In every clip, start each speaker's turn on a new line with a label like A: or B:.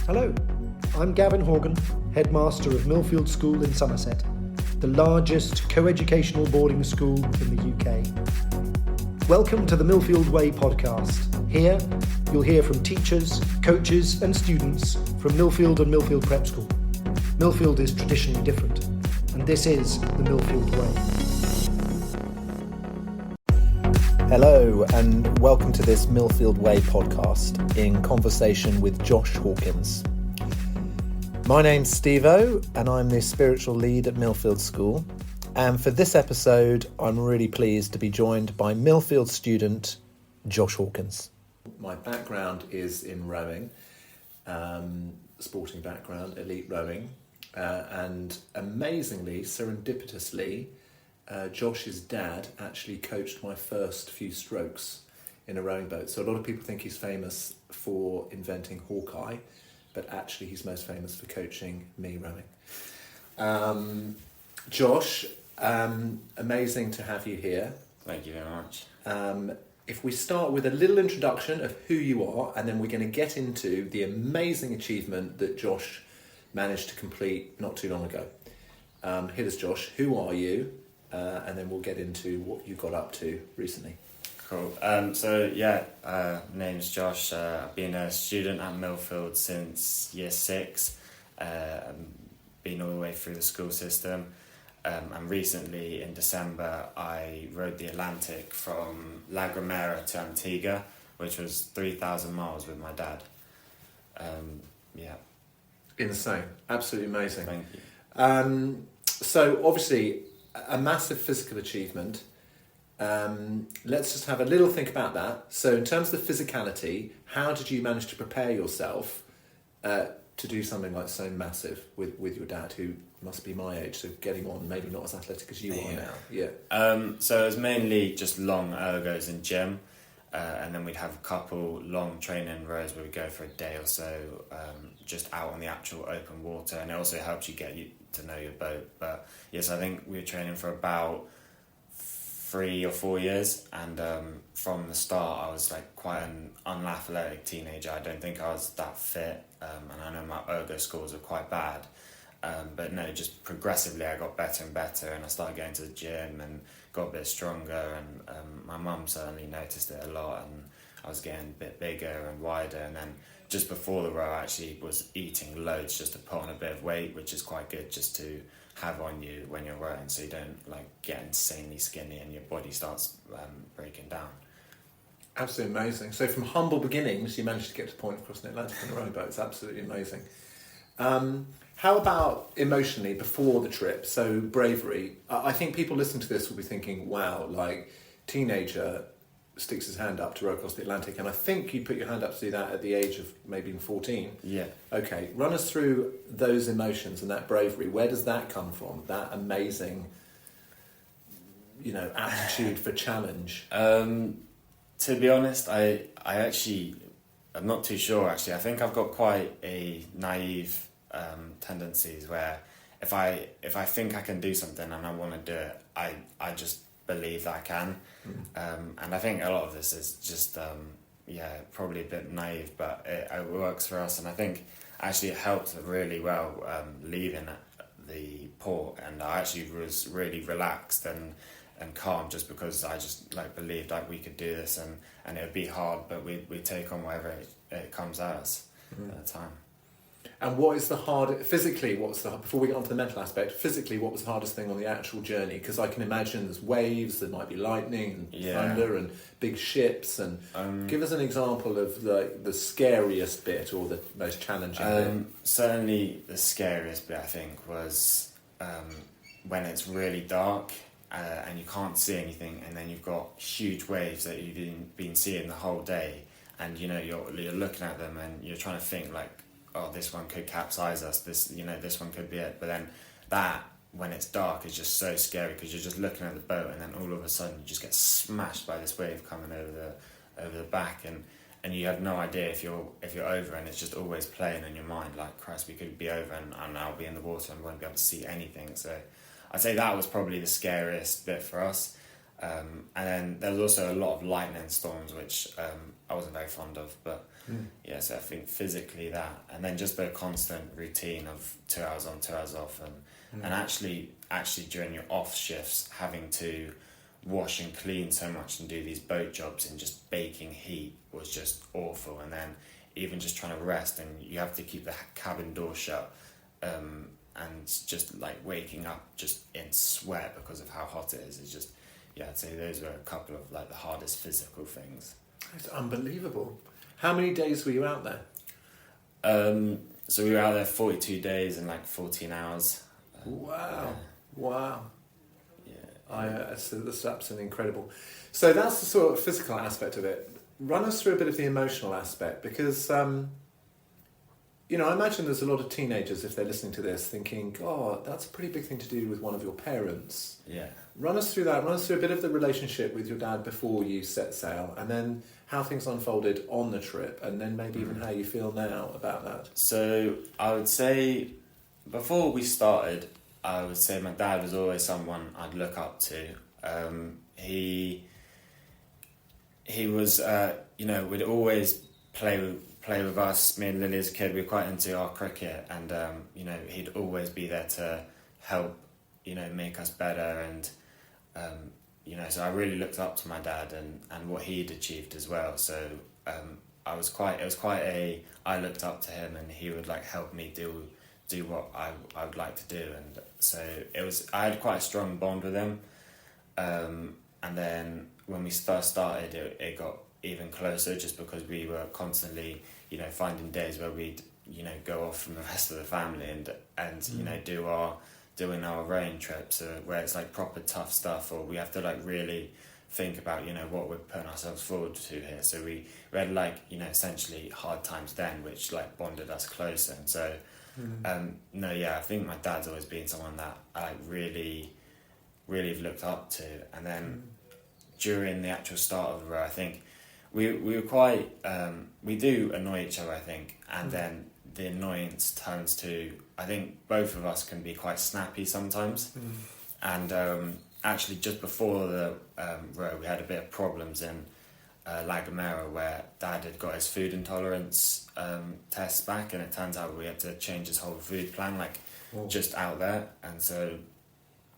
A: Hello, I'm Gavin Horgan, headmaster of Millfield School in Somerset, the largest co-educational boarding school in the UK. Welcome to the Millfield Way Podcast. Here, you'll hear from teachers, coaches and students from Millfield and Millfield Prep School. Millfield is traditionally different, and this is the Millfield Way.
B: Hello and welcome to this Millfield Way podcast in conversation with Josh Hawkins. My name's Steve-O and I'm the spiritual lead at Millfield School, and for this episode I'm really pleased to be joined by Millfield student Josh Hawkins.
C: My background is in rowing, sporting background, elite rowing, and amazingly, serendipitously, Josh's dad actually coached my first few strokes in a rowing boat. So a lot of people think he's famous for inventing Hawkeye, but actually he's most famous for coaching me rowing. Josh, amazing to have you here.
D: Thank you very much.
C: If we start with a little introduction of who you are, and then we're going to get into the amazing achievement that Josh managed to complete not too long ago. Hit us, Josh. Who are you? And then we'll get into what you got up to recently.
D: Cool. My name's Josh. I've been a student at Millfield since year 6. Been all the way through the school system. And recently in December, I rode the Atlantic from La Gomera to Antigua, which was 3,000 miles with my dad.
C: Insane. Absolutely amazing.
D: Thank you.
C: So obviously a massive physical achievement. Let's just have a little think about that. So in terms of the physicality, how did you manage to prepare yourself to do something like so massive with your dad, who must be my age, so getting on, maybe not as athletic as you are now. Yeah.
D: So it was mainly just long ergos in gym, and then we'd have a couple long training rows where we go for a day or so, just out on the actual open water, and it also helps you to know your boat. But yes, I think we were training for about 3 or 4 years, and from the start I was like quite an unathletic teenager. I don't think I was that fit, and I know my ergo scores were quite bad, but no, just progressively I got better and better, and I started going to the gym and got a bit stronger, and my mum certainly noticed it a lot, and I was getting a bit bigger and wider. And then just before the row I actually was eating loads just to put on a bit of weight, which is quite good just to have on you when you're rowing, so you don't like get insanely skinny and your body starts breaking down.
C: Absolutely amazing. So from humble beginnings, you managed to get to the point of crossing the Atlantic on a rowing boat. It's absolutely amazing. How about emotionally before the trip? So bravery. I think people listening to this will be thinking, wow, like teenager sticks his hand up to row across the Atlantic, and I think you put your hand up to do that at the age of maybe 14.
D: Yeah.
C: Okay, run us through those emotions and that bravery. Where does that come from? That amazing, aptitude for challenge.
D: To be honest, I'm not too sure actually. I think I've got quite a naive tendencies where if I think I can do something and I want to do it, I just believe that I can. And I think a lot of this is just probably a bit naive, but it works for us. And I think actually it helped really well leaving the port, and I actually was really relaxed and calm, just because I just believed we could do this, and it would be hard, but we'd take on whatever it comes at us at the time.
C: And before we get onto the mental aspect, physically, what was the hardest thing on the actual journey? Because I can imagine there's waves, there might be lightning and thunder and big ships. And give us an example of the scariest bit or the most challenging bit.
D: Certainly the scariest bit, I think, was when it's really dark and you can't see anything, and then you've got huge waves that you've been seeing the whole day, and you're looking at them and you're trying to think oh, this one could capsize us, this one could be it. But then that, when it's dark, is just so scary, because you're just looking at the boat, and then all of a sudden you just get smashed by this wave coming over the back, and you have no idea if you're over, and it's just always playing in your mind like, Christ, we could be over and I'll be in the water and won't be able to see anything. So I'd say that was probably the scariest bit for us. And then there was also a lot of lightning storms, which I wasn't very fond of. But yeah, so I think physically that, and then just the constant routine of 2 hours on, 2 hours off, and actually during your off shifts having to wash and clean so much and do these boat jobs in just baking heat was just awful. And then even just trying to rest, and you have to keep the cabin door shut, and just like waking up just in sweat because of how hot it is just, yeah, I'd say those were a couple of like the hardest physical things.
C: It's unbelievable. How many days were you out there?
D: So we were out there 42 days and like 14 hours.
C: Wow.
D: Yeah.
C: Wow.
D: Yeah.
C: So that's absolutely incredible. So that's the sort of physical aspect of it. Run us through a bit of the emotional aspect, because, you know, I imagine there's a lot of teenagers, if they're listening to this, thinking, oh, that's a pretty big thing to do with one of your parents.
D: Yeah.
C: Run us through that. Run us through a bit of the relationship with your dad before you set sail, and then how things unfolded on the trip, and then maybe even how you feel now about that.
D: So I would say before we started, I would say my dad was always someone I'd look up to. He was, you know, we'd always play with us. Me and Lily as a kid, we were quite into our cricket, and you know, he'd always be there to help, you know, make us better, and you know, so I really looked up to my dad and what he'd achieved as well. So I looked up to him, and he would like help me do what I would like to do, and so I had quite a strong bond with him. And then when we first started, it got even closer, just because we were constantly, you know, finding days where we'd, you know, go off from the rest of the family and you know, doing our rowing trips, where it's like proper tough stuff, or we have to like really think about, you know, what we're putting ourselves forward to here. So we had like, you know, essentially hard times then, which like bonded us closer. And so no, yeah, I think my dad's always been someone that I really have looked up to. And then during the actual start of the row, I think we were quite we do annoy each other, I think, and then the annoyance turns to, I think both of us can be quite snappy sometimes. And actually just before the row, we had a bit of problems in La Gomera, where Dad had got his food intolerance tests back, and it turns out we had to change his whole food plan, like just out there. And so,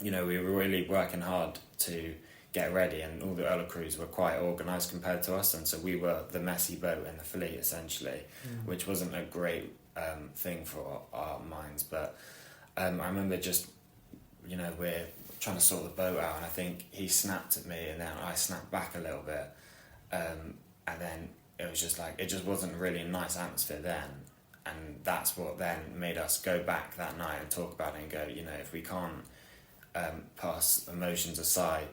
D: you know, we were really working hard to get ready, and all the other crews were quite organised compared to us, and so we were the messy boat in the fleet essentially, which wasn't a great thing for our minds. But I remember just, you know, we're trying to sort the boat out, and I think he snapped at me, and then I snapped back a little bit, and then it was just like, it just wasn't really a nice atmosphere then, and that's what then made us go back that night and talk about it and go, you know, if we can't pass emotions aside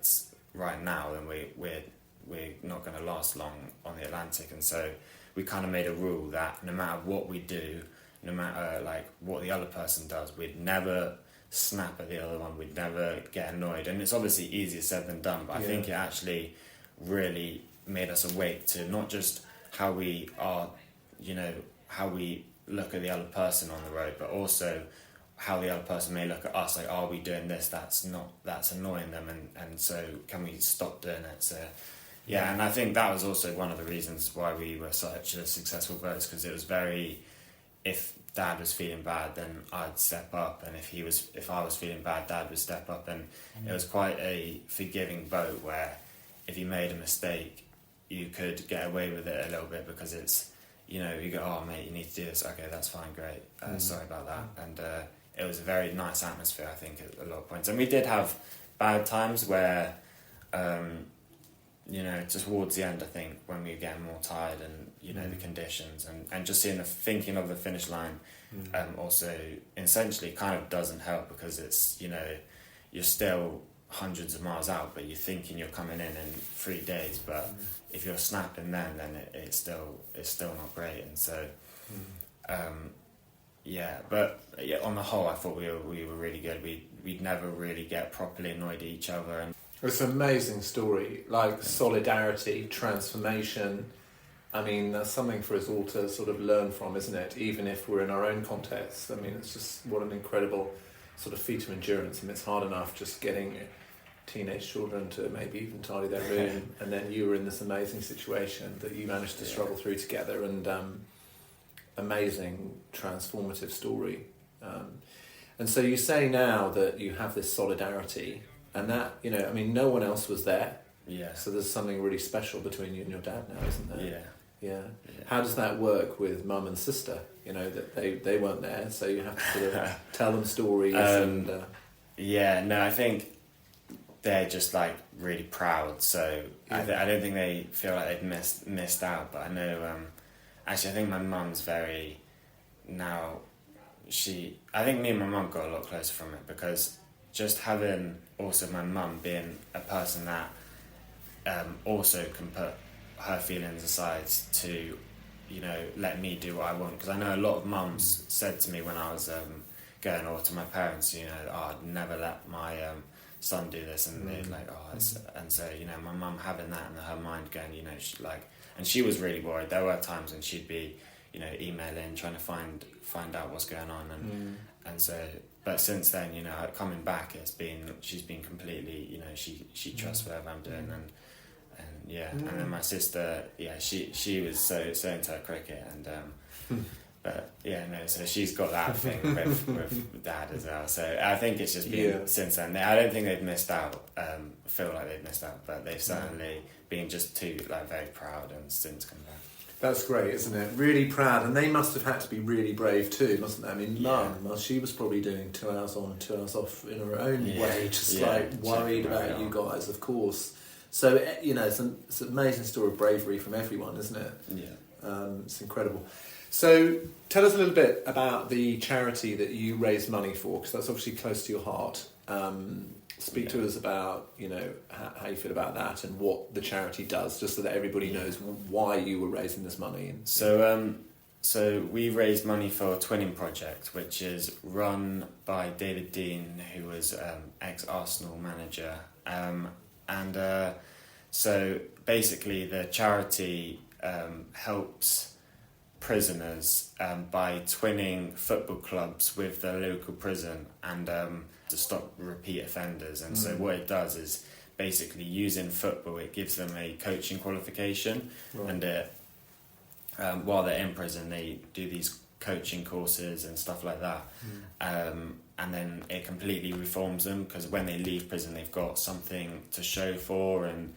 D: right now, then we're not going to last long on the Atlantic. And so we kind of made a rule that no matter what we do, no matter like what the other person does, we'd never snap at the other one, we'd never get annoyed. And it's obviously easier said than done, but I think it actually really made us awake to not just how we are, you know, how we look at the other person on the road, but also how the other person may look at us, like, are we doing this? That's annoying them, and so can we stop doing it? So yeah, and I think that was also one of the reasons why we were such a successful boat, because it was very, if Dad was feeling bad, then I'd step up, and if I was feeling bad, Dad would step up, and it was quite a forgiving boat where if you made a mistake, you could get away with it a little bit, because it's, you know, you go, oh mate, you need to do this, okay, that's fine, great, sorry about that. And it was a very nice atmosphere, I think, at a lot of points. And we did have bad times where, you know, towards the end, I think, when we were getting more tired, and, you know, the conditions, and just thinking of the finish line also essentially kind of doesn't help, because it's, you know, you're still hundreds of miles out, but you're thinking you're coming in 3 days, but if you're snapping then it's still not great. And so on the whole, I thought we were really good. We'd never really get properly annoyed at each other. And
C: it's an amazing story, like solidarity, transformation. I mean, that's something for us all to sort of learn from, isn't it? Even if we're in our own context. I mean, it's just what an incredible sort of feat of endurance. And it's hard enough just getting teenage children to maybe even tidy their room, and then you were in this amazing situation that you managed to struggle through together, and amazing transformative story. And so you say now that you have this solidarity, and that, you know, I mean, no one else was there.
D: Yeah.
C: So there's something really special between you and your dad now, isn't there?
D: Yeah.
C: How does that work with mum and sister? You know, that they weren't there, so you have to sort of tell them stories
D: Yeah, no, I think they're just like really proud. So I don't think they feel like they've missed out. But I know, actually, I think my mum's very now. I think me and my mum got a lot closer from it, because just having also my mum being a person that also can put her feelings aside to, you know, let me do what I want. Because I know a lot of mums said to me when I was going, or to my parents, you know, I'd never let my son do this, and they'd like, and so, you know, my mum having that in her mind, going, you know, and she was really worried. There were times when she'd be, you know, emailing, trying to find out what's going on, and so, but since then, you know, coming back, she's been completely, you know, she trusts whatever I'm doing, and and then my sister, she was so into her cricket, and but so she's got that thing with dad as well. So I think it's just been since then. I don't think they've missed out. Feel like they've missed out, but they've certainly been just too very proud and since come back.
C: That's great, isn't it? Really proud, and they must have had to be really brave too, mustn't they? I mean, Mum, she was probably doing 2 hours on, 2 hours off in her own way, just worried about you guys, of course. So, you know, it's an amazing story of bravery from everyone, isn't it?
D: Yeah.
C: It's incredible. So, tell us a little bit about the charity that you raise money for, because that's obviously close to your heart. Speak to us about, you know, how you feel about that and what the charity does, just so that everybody knows why you were raising this money.
D: So we raised money for Twinning Project, which is run by David Dean, who was ex-Arsenal manager. So basically the charity helps prisoners by twinning football clubs with the local prison, and to stop repeat offenders. And so what it does is basically, using football, it gives them a coaching qualification, and while they're in prison they do these coaching courses and stuff like that, and then it completely reforms them, because when they leave prison they've got something to show for, and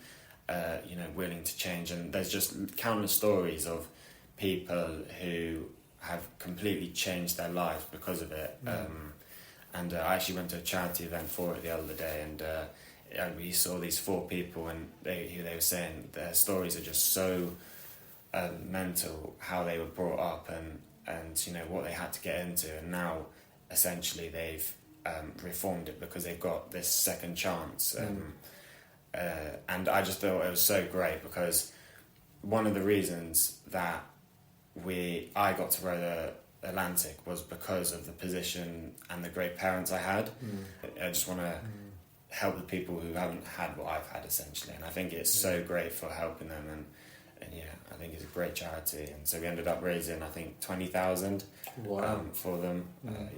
D: you know, willing to change. And there's just countless stories of people who have completely changed their lives because of it. And I actually went to a charity event for it the other day, and we saw these 4 people, and they were saying their stories are just so mental, how they were brought up, and you know, what they had to get into, and now essentially they've reformed it because they've got this second chance. And I just thought it was so great, because one of the reasons that I got to row the Atlantic was because of the position and the great parents I had. I just want to help the people who haven't had what I've had, essentially, and I think it's so great for helping them, and I think it's a great charity. And so we ended up raising, I think, 20,000 for them. And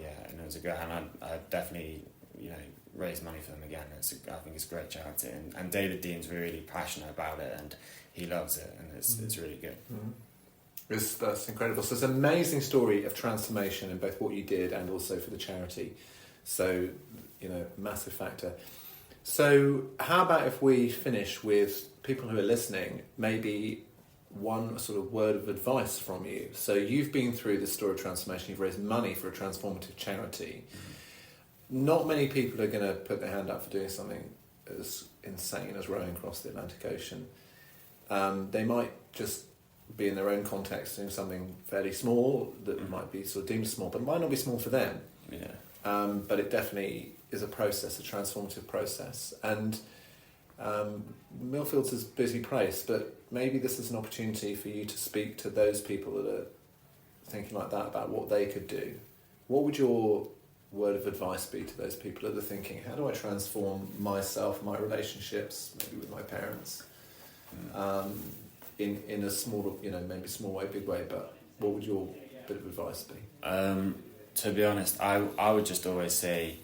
D: it was a good, and I definitely, you know, raise money for them again. I think it's a great charity, and David Dean's really passionate about it, and he loves it, and it's really good.
C: That's incredible. So it's an amazing story of transformation in both what you did and also for the charity. So, you know, massive factor. So how about if we finish with people who are listening, maybe one sort of word of advice from you. So you've been through this story of transformation, you've raised money for a transformative charity. Not many people are going to put their hand up for doing something as insane as rowing across the Atlantic Ocean. They might just be in their own context doing something fairly small that might be sort of deemed small, but might not be small for them. But it definitely is a process, a transformative process. And Millfield's a busy place, but maybe this is an opportunity for you to speak to those people that are thinking like that about what they could do. What would your word of advice be to those people that are thinking, how do I transform myself, my relationships, maybe with my parents, in a small, you know, maybe small way, big way, but what would your bit of advice be?
D: To be honest, I would just always say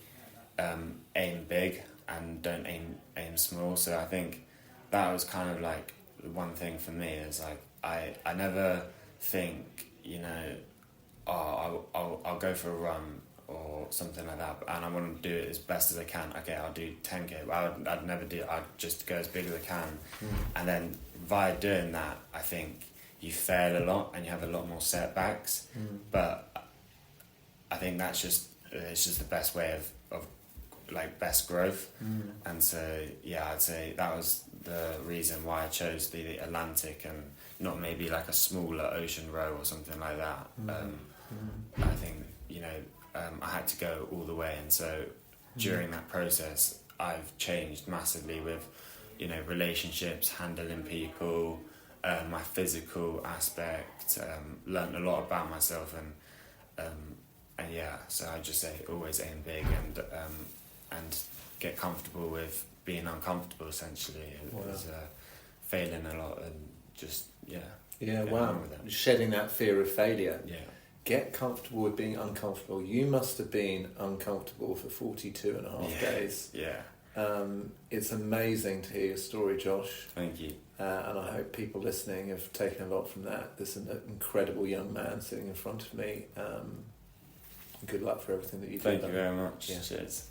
D: aim big. and don't aim small. So I think that was kind of like the one thing for me is like I never think, you know, oh, I'll go for a run or something like that, and I want to do it as best as I can. Okay, I'll do 10k, but I'd never do it. I'd just go as big as I can. And then via doing that, I think you fail a lot and you have a lot more setbacks. But I think it's just the best way of like best growth. And so yeah, I'd say that was the reason why I chose the Atlantic and not maybe like a smaller ocean row or something like that. I think, you know, I had to go all the way, and so during that process I've changed massively with, you know, relationships, handling people, my physical aspect, learned a lot about myself, and yeah, so I just say always aim big and get comfortable with being uncomfortable. Essentially, is failing a lot and just
C: Yeah, wow. Shedding that fear of failure.
D: Yeah.
C: Get comfortable with being uncomfortable. You must have been uncomfortable for 42 and a half days.
D: Yeah.
C: It's amazing to hear your story, Josh.
D: Thank you.
C: And I hope people listening have taken a lot from that. There's an incredible young man sitting in front of me. Good luck for everything that you do.
D: Thank you very much.
C: Yeah.
D: Cheers.